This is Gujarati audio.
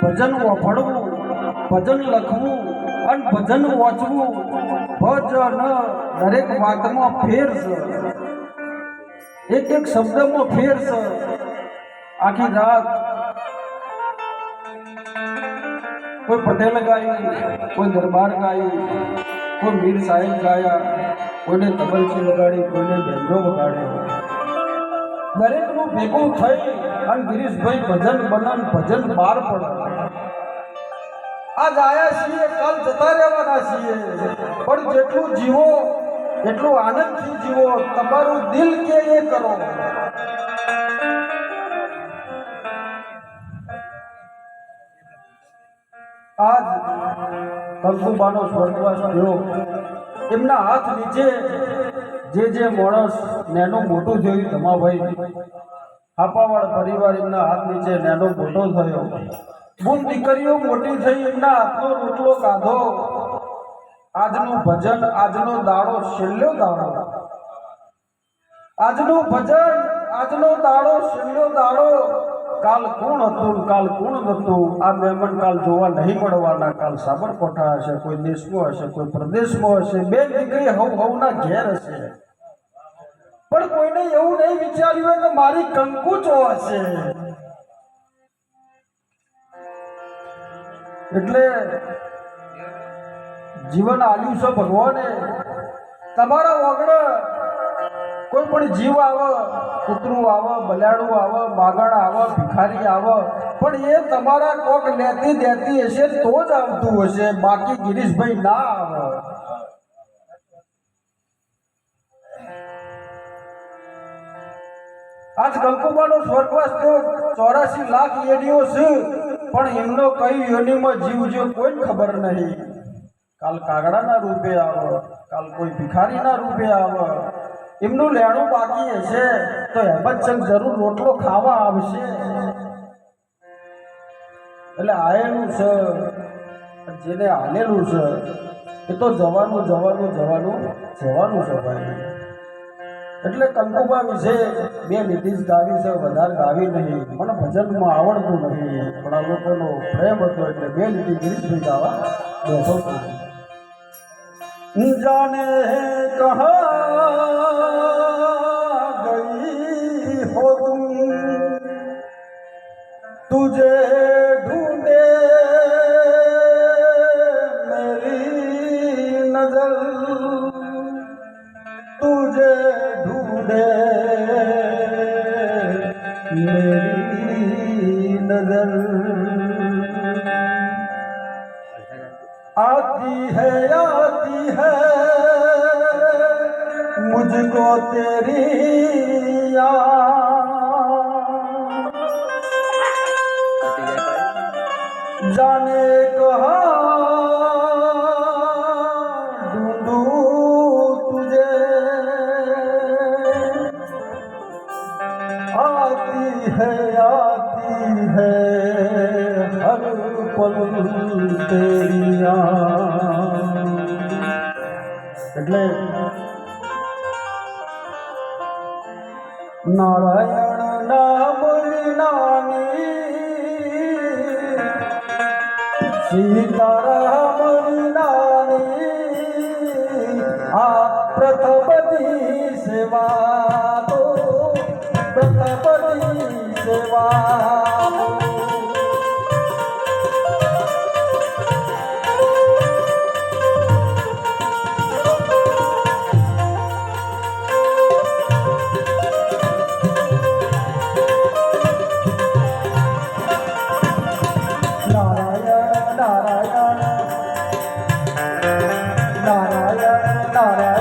ભજન વફળવું, ભજન લખવું અને ભજન વાંચવું. ભજન દરેક વાતમાં ફેર છે, એક એક શબ્દમાં ફેર છે. આખી રાત કોઈ પટેલ ગાયું, કોઈ દરબાર ગાયું, કોઈ મીર સાહેબ ગાયા, કોઈને તબલચી વગાડી, કોઈને બેંજો વગાડ્યો. દરેકનું ભેગું થઈ અને ગિરીશભાઈ ભજન બનન ભજન બહાર પડે. આજ આયા છીએ, કાલ જતા રહેવાના છીએ, પણ જેટલું જીવો એટલું આનંદથી જીવો. તમારું દિલ કે એ કરો. આજ કંકુબાનો સ્વર્ગવાસ થયો. એમના હાથ નીચે જે માણસ નેનો મોટો થયું, ધમાભાઈ હાપાવાડ પરિવાર એમના હાથ નીચે નેનો મોટો થયો. બૂન દીકરીઓ મોટી થઈ, એમના હાથનો રોટલો કાઢો. આજનું ભજન, આજનો દાડો છેલ્લો દાડો. આજનું ભજન, આજનો દાડો છેલ્લો દાડો. કાલ કોણ હતું, કાલ કોણ નતું. આ મહેમાન કાલ જોવા નહીં મળવાના. કાલ સાબરકોઠા હશે, કોઈ દેશમાં હશે, કોઈ પ્રદેશમાં હશે. બેન દીકરી હવના ઘેર હશે, પણ કોઈને એવું નહીં વિચાર્યું કે મારી કંકુ ચો હશે. એટલે જીવન આલ્યું છે ભગવાને. તમારા વગર કોઈ પણ જીવ આવે, કૂતરું આવે, બલાડું આવે, માગણ આવે, ભિખારી આવે, પણ એ તમારા કોક લેતી દેતી હશે તો જ આવતું હશે, બાકી ગિરીશભાઈ ના આવે. આજ કંકુબાનો સ્વર્ગવાસ થયો. 84 લાખ યોનીઓ છે, પણ એમનો કઈ યોનીમાં જીવ જો કોઈ ખબર નહીં. કાલ કાગડાના રૂપે આવે, કાલ કોઈ ભિખારીના રૂપે આવે. એમનું લેણું બાકી હશે તો હેમંતચંદ જરૂર રોટલો ખાવા આવશે. એટલે આયેલું છે, જેને હાલેલું છે એ તો જવાનું જવાનું જવાનું જવાનું છે ભાઈ. એટલે કંકુબા વિશે બે લીધી જ ગાવી છે, વધારે ગાવી નહીં. મને ભજનમાં આવડતું નહીં, પણ આ લોકોનો પ્રેમ હતો એટલે બે લીધી ગિરીશભાઈ ગાવા બેઠો છું. જાને કહા गई हो तुम, तुझे ढूंढे मेरी नजर, तुझे ढूंढे मेरी नजर. आती है मुझको तेरी याद, जाने कहाँ ढूंढूं तुझे. आती है हर पल तेरी याद. એટલે નારાયણ નામ વિનાની, સીતારામ વિનાની, આ પ્રથમની સેવા તો પ્રથમની સેવા. नारायण